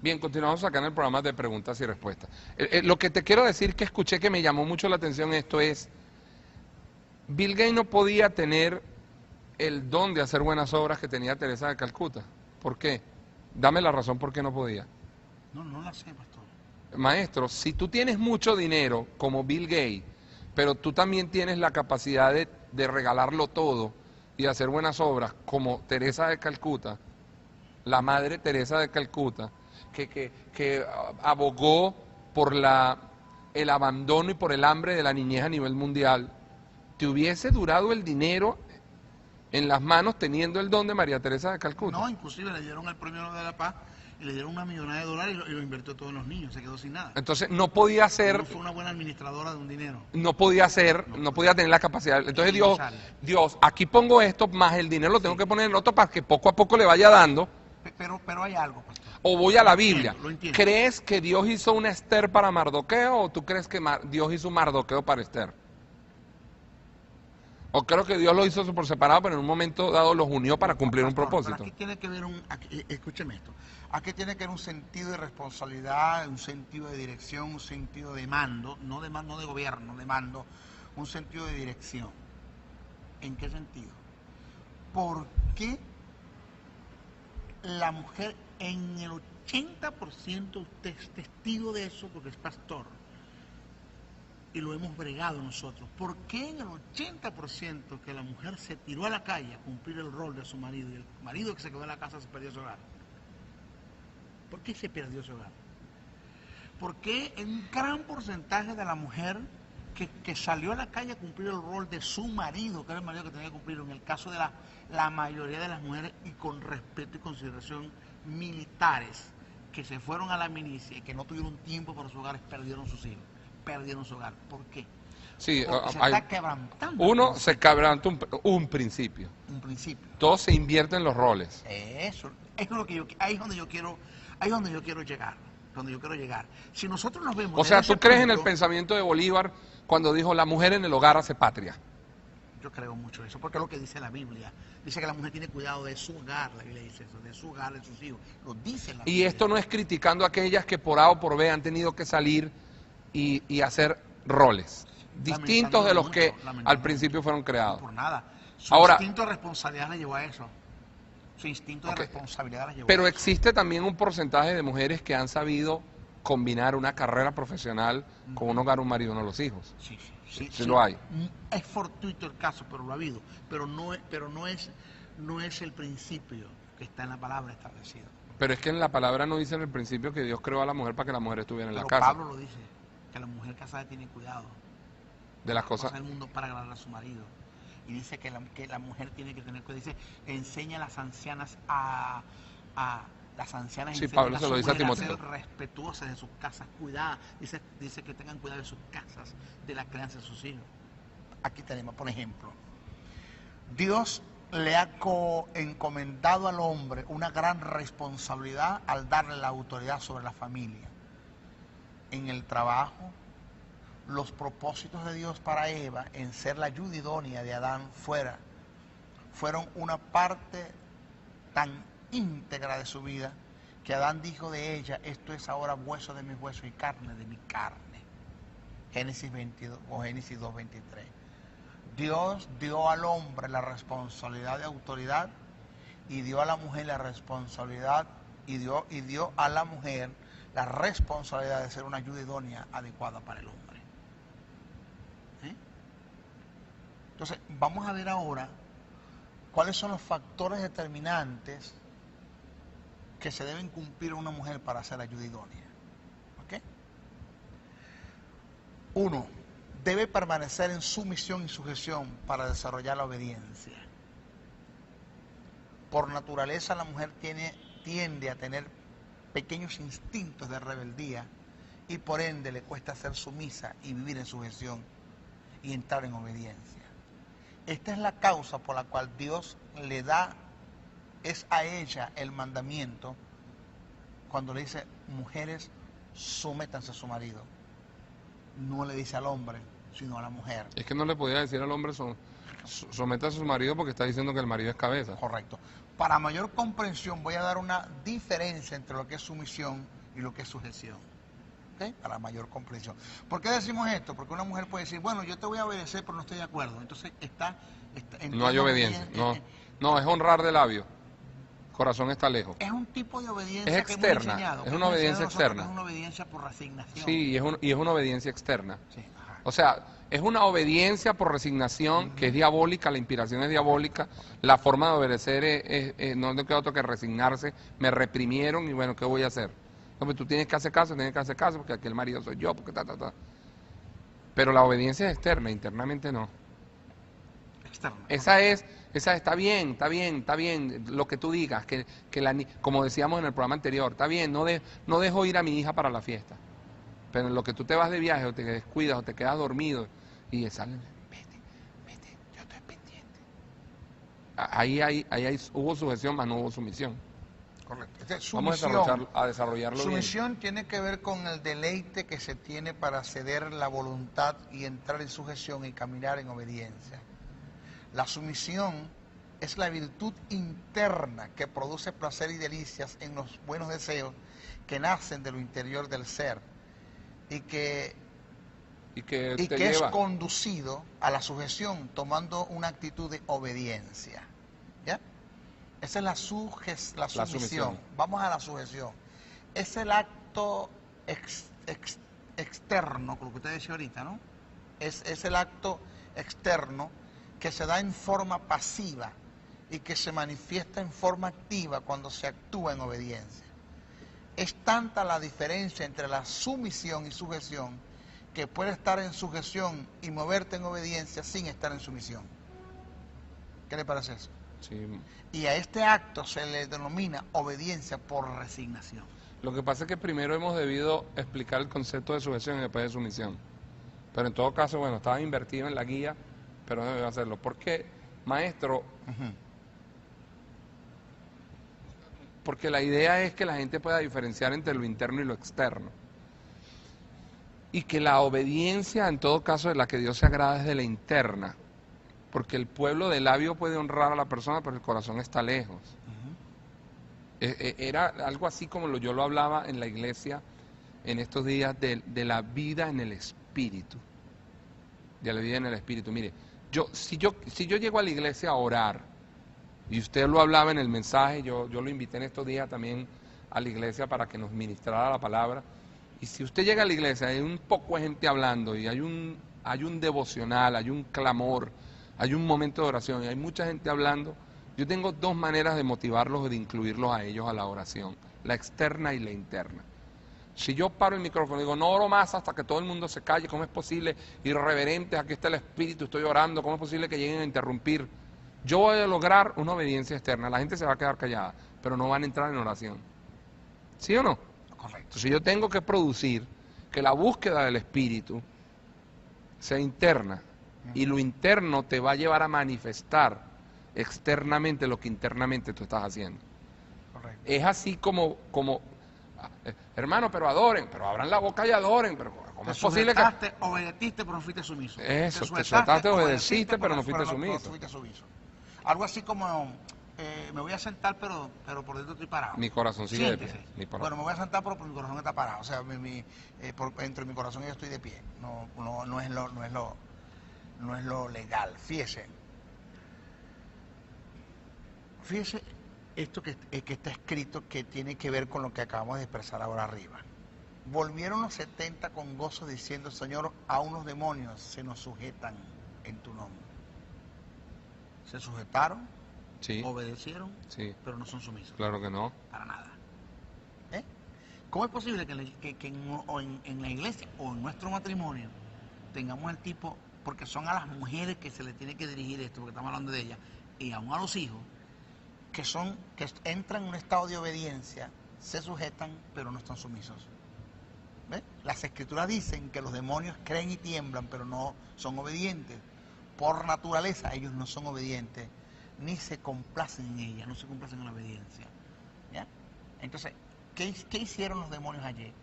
Bien, continuamos acá en el programa de preguntas y respuestas. Lo que te quiero decir que escuché que me llamó mucho la atención esto es, Bill Gates no podía tener el don de hacer buenas obras que tenía Teresa de Calcuta. ¿Por qué? Dame la razón por qué no podía. No, no la sé, pastor. Maestro, si tú tienes mucho dinero como Bill Gates, pero tú también tienes la capacidad de regalarlo todo y hacer buenas obras como Teresa de Calcuta, la madre Teresa de Calcuta, que abogó por el abandono y por el hambre de la niñez a nivel mundial, ¿te hubiese durado el dinero en las manos teniendo el don de María Teresa de Calcuta? No, inclusive le dieron el premio Nobel de la Paz y le dieron $1 millón y lo invirtió todo en los niños, se quedó sin nada. Entonces no podía ser, No fue una buena administradora de un dinero. no podía tener la capacidad. Entonces Y sale. Dios, aquí pongo esto, más el dinero lo tengo que poner en otro para que poco a poco le vaya dando. Pero hay algo, pastor. O voy a la Biblia. Lo entiendo. ¿Crees que Dios hizo una Esther para Mardoqueo o tú crees que Dios hizo un Mardoqueo para Esther? O creo que Dios lo hizo por separado, pero en un momento dado los unió para cumplir un Pastor, propósito. pero aquí tiene que ver escúcheme esto, aquí tiene que haber un sentido de responsabilidad, un sentido de dirección, un sentido de mando, no de gobierno, de mando, un sentido de dirección. ¿En qué sentido? ¿Por qué la mujer en el 80%, usted es testigo de eso porque es pastor, y lo hemos bregado nosotros? ¿Por qué en el 80% que la mujer se tiró a la calle a cumplir el rol de su marido y el marido que se quedó en la casa se perdió su hogar? ¿Por qué se perdió su hogar? ¿Por qué en un gran porcentaje de la mujer que salió a la calle a cumplir el rol de su marido, que era el marido que tenía que cumplir, en el caso de la mayoría de las mujeres, y con respeto y consideración, militares que se fueron a la milicia y que no tuvieron tiempo para sus hogares, perdieron sus hijos, perdieron su hogar? ¿Por qué? Sí, Porque se está quebrantando uno se quebranta un principio. un principio. Todo se invierte en los roles. Eso es lo que ahí es donde yo quiero llegar, donde yo quiero llegar. Si nosotros nos vemos O sea, desde ¿tú ese crees en el punto, pensamiento de Bolívar cuando dijo la mujer en el hogar hace patria? yo creo mucho eso, porque es lo que dice la Biblia. Dice que la mujer tiene cuidado de su hogar, la Biblia dice eso, de su hogar, de sus hijos. Lo dice la Y Biblia. esto no es criticando a aquellas que por A o por B han tenido que salir y hacer roles distintos de los que al principio fueron No creados. por nada. Su Ahora, instinto de responsabilidad le llevó a eso. Su instinto de ok, responsabilidad le llevó pero a eso. existe también un porcentaje de mujeres que han sabido combinar una carrera profesional con un hogar, un marido, uno los hijos. Sí, Sí lo hay. Es fortuito el caso, pero lo ha habido. Pero no es el principio que está en la palabra establecido. Pero es que en la palabra no dice en el principio que Dios creó a la mujer para que la mujer estuviera en la Pero casa. Pablo lo dice, que la mujer casada tiene cuidado De las cosas. del mundo para agradar a su marido. Y dice que la mujer tiene que tener cuidado. Dice, enseña a las ancianas las ancianas Sí, enseñan Pablo a se su lo dice a mujer a Timoteo. ser respetuosas de sus casas, cuidadas. Dice que tengan cuidado de sus casas, de la crianza de sus hijos. Aquí tenemos, por ejemplo, Dios le ha encomendado al hombre una gran responsabilidad al darle la autoridad sobre la familia. En el trabajo, los propósitos de Dios para Eva en ser la ayuda idónea de Adán fueron una parte tan íntegra de su vida que Adán dijo de ella: esto es ahora hueso de mis huesos y carne de mi carne. Génesis 22 o Génesis 2:23. Dios dio al hombre la responsabilidad de autoridad y dio a la mujer la responsabilidad y dio a la mujer la responsabilidad de ser una ayuda idónea adecuada para el hombre. Entonces, vamos a ver ahora cuáles son los factores determinantes que se deben cumplir una mujer para ser ayuda idónea. ¿Ok? 1. Debe permanecer en sumisión y sujeción para desarrollar la obediencia. Por naturaleza la mujer tiende a tener pequeños instintos de rebeldía y por ende le cuesta ser sumisa y vivir en sujeción y entrar en obediencia. Esta es la causa por la cual Dios le da, es a ella el mandamiento cuando le dice: mujeres, sométanse a su marido. No le dice al hombre: sino a la mujer. Es que no le podía decir al hombre someta a su marido porque está diciendo que el marido es cabeza. Correcto. Para mayor comprensión voy a dar una diferencia entre lo que es sumisión y lo que es sujeción. ¿Ok? Para mayor comprensión. ¿Por qué decimos esto? Porque una mujer puede decir, bueno, yo te voy a obedecer, pero no estoy de acuerdo. Entonces no hay obediencia. No, es honrar de labio. Corazón está lejos. Es un tipo de obediencia es externa. Que hemos enseñado, es una obediencia externa. Es una obediencia por resignación. Sí, y es una obediencia externa. Sí, o sea, es una obediencia por resignación que es diabólica, la inspiración es diabólica, la forma de obedecer no queda otro que resignarse, me reprimieron y bueno, ¿qué voy a hacer? No, pues tú tienes que hacer caso, porque aquí el marido soy yo, porque ta. Pero la obediencia es externa, internamente no. Externa. Esa está bien, lo que tú digas, como decíamos en el programa anterior, está bien, no dejo ir a mi hija para la fiesta. Pero en lo que tú te vas de viaje o te descuidas o te quedas dormido y salen, vete, yo estoy pendiente. Ahí hubo sujeción, más no hubo sumisión. Correcto. Vamos a desarrollarlo bien. Sumisión tiene que ver con el deleite que se tiene para ceder la voluntad y entrar en sujeción y caminar en obediencia. La sumisión es la virtud interna que produce placer y delicias en los buenos deseos que nacen de lo interior del ser y que es conducido a la sujeción tomando una actitud de obediencia. ¿Ya? Esa es la sumisión. Vamos a la sujeción. Es el acto externo, con lo que usted decía ahorita, ¿no? Es el acto externo que se da en forma pasiva y que se manifiesta en forma activa cuando se actúa en obediencia. Es tanta la diferencia entre la sumisión y sujeción que puedes estar en sujeción y moverte en obediencia sin estar en sumisión. ¿Qué le parece eso? Sí. Y a este acto se le denomina obediencia por resignación. Lo que pasa es que primero hemos debido explicar el concepto de sujeción y después de sumisión. Pero en todo caso, bueno, estaba invertido en la guía, pero no debe hacerlo. Porque, maestro, porque la idea es que la gente pueda diferenciar entre lo interno y lo externo. Y que la obediencia, en todo caso, de la que Dios se agrada es de la interna. Porque el pueblo de labio puede honrar a la persona, pero el corazón está lejos. Era algo así como yo lo hablaba en la iglesia en estos días de la vida en el espíritu. De la vida en el espíritu. Mire, si yo llego a la iglesia a orar, y usted lo hablaba en el mensaje, yo lo invité en estos días también a la iglesia para que nos ministrara la palabra. Y si usted llega a la iglesia, hay un poco de gente hablando, y hay un devocional, hay un clamor, hay un momento de oración, y hay mucha gente hablando, yo tengo dos maneras de motivarlos o de incluirlos a ellos a la oración, la externa y la interna. Si yo paro el micrófono y digo, no oro más hasta que todo el mundo se calle, ¿cómo es posible? Irreverentes, aquí está el Espíritu, estoy orando, ¿cómo es posible que lleguen a interrumpir? Yo voy a lograr una obediencia externa, la gente se va a quedar callada, pero no van a entrar en oración. ¿Sí o no? Correcto. Entonces yo tengo que producir que la búsqueda del Espíritu sea interna, y lo interno te va a llevar a manifestar externamente lo que internamente tú estás haciendo. Correcto. Es así como hermano, pero adoren, pero abran la boca y adoren, pero ¿cómo es posible que...? Obedeciste, pero no fuiste sumiso. Eso, te sueltaste, obedeciste, pero no fuiste sumiso. Algo así como, me voy a sentar, pero por dentro estoy parado. Mi corazón sigue de pie. Bueno, me voy a sentar, pero mi corazón está parado. O sea, entre mi corazón yo estoy de pie. No es lo legal. Fíjese esto que está escrito, que tiene que ver con lo que acabamos de expresar ahora arriba. Volvieron los 70 con gozo diciendo, Señor, a unos demonios se nos sujetan en tu nombre. Se sujetaron, sí, obedecieron, sí, pero no son sumisos. Claro que no. Para nada. ¿Cómo es posible que en la iglesia o en nuestro matrimonio tengamos el tipo, porque son a las mujeres que se les tiene que dirigir esto, porque estamos hablando de ellas, y aún a los hijos, que entran en un estado de obediencia, se sujetan, pero no están sumisos? ¿Ves? Las escrituras dicen que los demonios creen y tiemblan, pero no son obedientes. Por naturaleza ellos no son obedientes, ni se complacen en ella, no se complacen en la obediencia. ¿Ya? Entonces, ¿qué hicieron los demonios ayer?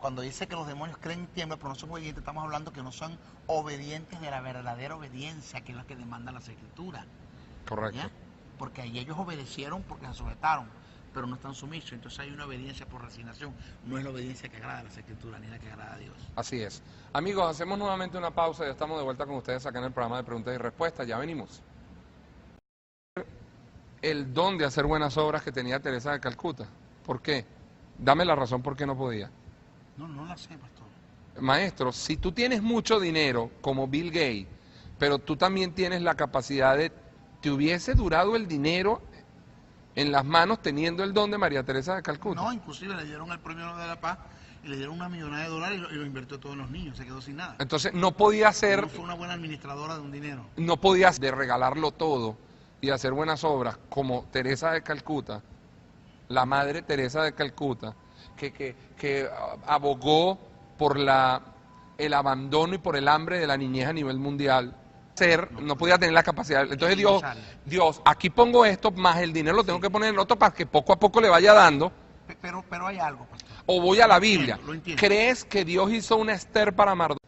cuando dice que los demonios creen y tiemblan, pero no son obedientes, estamos hablando que no son obedientes de la verdadera obediencia, que es la que demanda las Escrituras. Correcto. ¿Ya? Porque ahí ellos obedecieron porque se sujetaron, pero no están sumisos. Entonces hay una obediencia por resignación. No es la obediencia que agrada a las Escrituras, ni la que agrada a Dios. Así es. Amigos, hacemos nuevamente una pausa y ya estamos de vuelta con ustedes acá en el programa de preguntas y respuestas. Ya venimos. El don de hacer buenas obras que tenía Teresa de Calcuta. ¿Por qué? Dame la razón por qué no podía. No la sé, pastor. Maestro, si tú tienes mucho dinero, como Bill Gates, pero tú también tienes la capacidad de... ¿Te hubiese durado el dinero en las manos teniendo el don de María Teresa de Calcuta? No, inclusive le dieron el premio Nobel de la Paz y le dieron $1.000.000 y lo invirtió todo en los niños, se quedó sin nada. Entonces no podía ser... No fue una buena administradora de un dinero. No podías de regalarlo todo y hacer buenas obras como Teresa de Calcuta, la madre Teresa de Calcuta, que abogó por el abandono y por el hambre de la niñez a nivel mundial. No podía tener la capacidad. Entonces Dios, aquí pongo esto, más el dinero lo tengo que poner en otro para que poco a poco le vaya dando. Pero hay algo, pastor. O voy a la Biblia. Lo entiendo. ¿Crees que Dios hizo una Esther para Mardoqueo?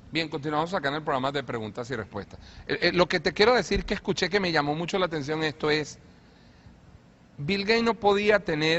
Bien, continuamos acá en el programa de preguntas y respuestas. Lo que te quiero decir que escuché que me llamó mucho la atención esto es, Bill Gates no podía tener